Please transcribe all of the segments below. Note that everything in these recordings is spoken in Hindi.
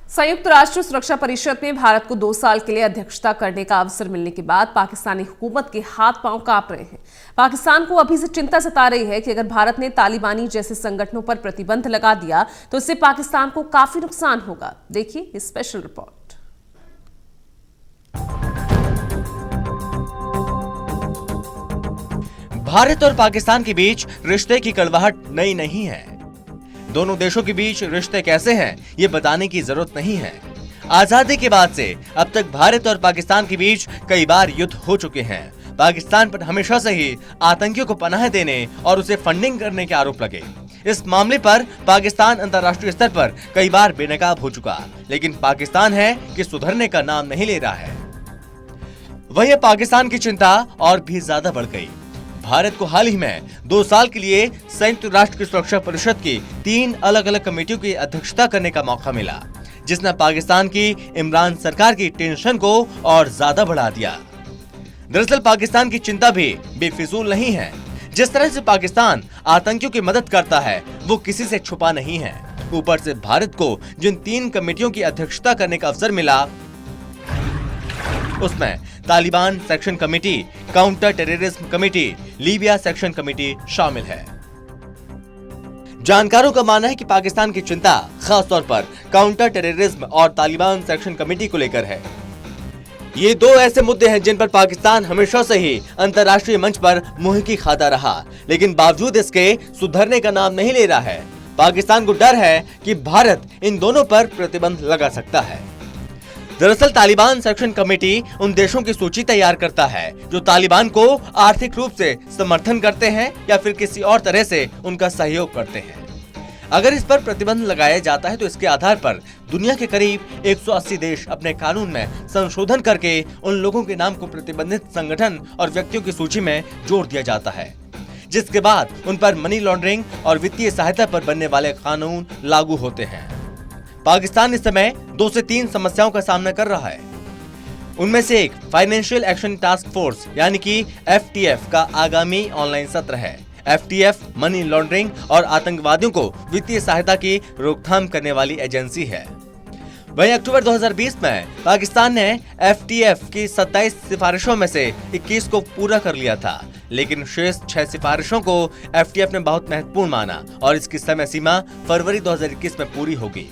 संयुक्त राष्ट्र सुरक्षा परिषद में भारत को 2 साल के लिए अध्यक्षता करने का अवसर मिलने के बाद पाकिस्तानी हुकूमत के हाथ पांव कांप रहे हैं। पाकिस्तान को अभी से चिंता सता रही है कि अगर भारत ने तालिबानी जैसे संगठनों पर प्रतिबंध लगा दिया तो इससे पाकिस्तान को काफी नुकसान होगा। देखिए ये स्पेशल रिपोर्ट। भारत और पाकिस्तान के बीच रिश्ते की कड़वाहट नई नहीं है। दोनों देशों के बीच रिश्ते कैसे हैं ये बताने की जरूरत नहीं है। आजादी के बाद से अब तक भारत और पाकिस्तान के बीच कई बार युद्ध हो चुके हैं। पाकिस्तान पर हमेशा से ही आतंकियों को पनाह देने और उसे फंडिंग करने के आरोप लगे। इस मामले पर पाकिस्तान अंतर्राष्ट्रीय स्तर पर कई बार बेनकाब हो चुका, लेकिन पाकिस्तान है कि सुधरने का नाम नहीं ले रहा है। वही पाकिस्तान की चिंता और भी ज्यादा बढ़ गई। भारत को हाल ही में 2 साल के लिए संयुक्त राष्ट्र की सुरक्षा परिषद की 3 अलग अलग कमेटियों की अध्यक्षता करने का मौका मिला, जिसने पाकिस्तान की इमरान सरकार की टेंशन को और ज्यादा बढ़ा दिया। दरअसल पाकिस्तान की चिंता भी बेफिजूल नहीं है। जिस तरह से पाकिस्तान आतंकियों की मदद करता है वो किसी से छुपा नहीं है। ऊपर से भारत को जिन 3 कमेटियों की अध्यक्षता करने का अवसर मिला उसमें Taliban section committee, counter terrorism committee, Libya section committee शामिल है। जानकारों का मानना है कि पाकिस्तान की चिंता खास तौर पर काउंटर टेररिज्म और तालिबान सेक्शन कमेटी को लेकर है। ये 2 ऐसे मुद्दे हैं जिन पर पाकिस्तान हमेशा से ही अंतर्राष्ट्रीय मंच पर मुंहकी खाता रहा, लेकिन बावजूद इसके सुधरने का नाम नहीं ले रहा है। पाकिस्तान को डर है कि भारत इन दोनों पर प्रतिबंध लगा सकता है। दरअसल तालिबान सेक्शन कमेटी उन देशों की सूची तैयार करता है जो तालिबान को आर्थिक रूप से समर्थन करते हैं या फिर किसी और तरह से उनका सहयोग करते हैं। अगर इस पर प्रतिबंध लगाया जाता है तो इसके आधार पर दुनिया के करीब 180 देश अपने कानून में संशोधन करके उन लोगों के नाम को प्रतिबंधित संगठन और व्यक्तियों की सूची में जोड़ दिया जाता है, जिसके बाद उन पर मनी लॉन्ड्रिंग और वित्तीय सहायता पर बनने वाले कानून लागू होते हैं। पाकिस्तान इस समय 2 से 3 समस्याओं का सामना कर रहा है। उनमें से एक फाइनेंशियल एक्शन टास्क फोर्स यानी कि FTF का आगामी ऑनलाइन सत्र है। FTF मनी लॉन्ड्रिंग और आतंकवादियों को वित्तीय सहायता की रोकथाम करने वाली एजेंसी है। वहीं अक्टूबर 2020 में पाकिस्तान ने FTF की 27 सिफारिशों में से 21 को पूरा कर लिया था, लेकिन शेष 6 सिफारिशों को FTF ने बहुत महत्वपूर्ण माना और इसकी समय सीमा फरवरी 2021 में पूरी होगी।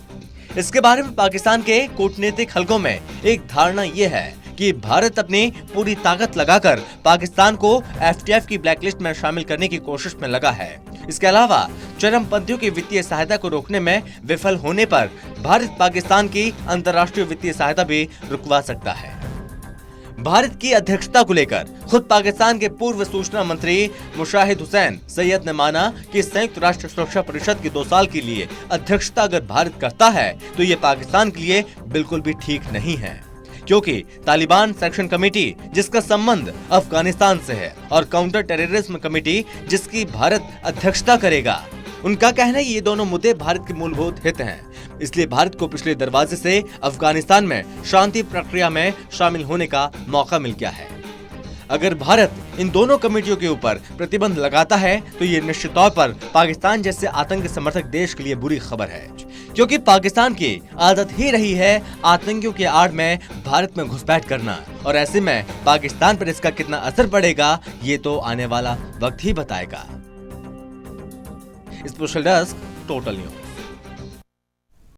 इसके बारे में पाकिस्तान के कूटनीतिक हलकों में एक धारणा यह है कि भारत अपनी पूरी ताकत लगाकर पाकिस्तान को FTF की ब्लैकलिस्ट में शामिल करने की कोशिश में लगा है। इसके अलावा चरमपंथियों की वित्तीय सहायता को रोकने में विफल होने पर भारत पाकिस्तान की अंतर्राष्ट्रीय वित्तीय सहायता भी रुकवा सकता है। भारत की अध्यक्षता को लेकर खुद पाकिस्तान के पूर्व सूचना मंत्री मुशाहिद हुसैन सैयद ने माना कि संयुक्त राष्ट्र सुरक्षा परिषद की 2 साल के लिए अध्यक्षता अगर भारत करता है तो ये पाकिस्तान के लिए बिल्कुल भी ठीक नहीं है, क्योंकि तालिबान सेक्शन कमेटी जिसका संबंध अफगानिस्तान से है और काउंटर टेररिज्म कमेटी जिसकी भारत अध्यक्षता करेगा, उनका कहना है ये दोनों मुद्दे भारत के मूलभूत हित हैं। इसलिए भारत को पिछले दरवाजे से अफगानिस्तान में शांति प्रक्रिया में शामिल होने का मौका मिल गया है। अगर भारत इन दोनों कमेटियों के ऊपर प्रतिबंध लगाता है तो ये निश्चित तौर पर पाकिस्तान जैसे आतंक समर्थक देश के लिए बुरी खबर है, क्योंकि पाकिस्तान की आदत ही रही है आतंकियों के आड़ में भारत में घुसपैठ करना, और ऐसे में पाकिस्तान पर इसका कितना असर पड़ेगा ये तो आने वाला वक्त ही बताएगा। Special desk, total news.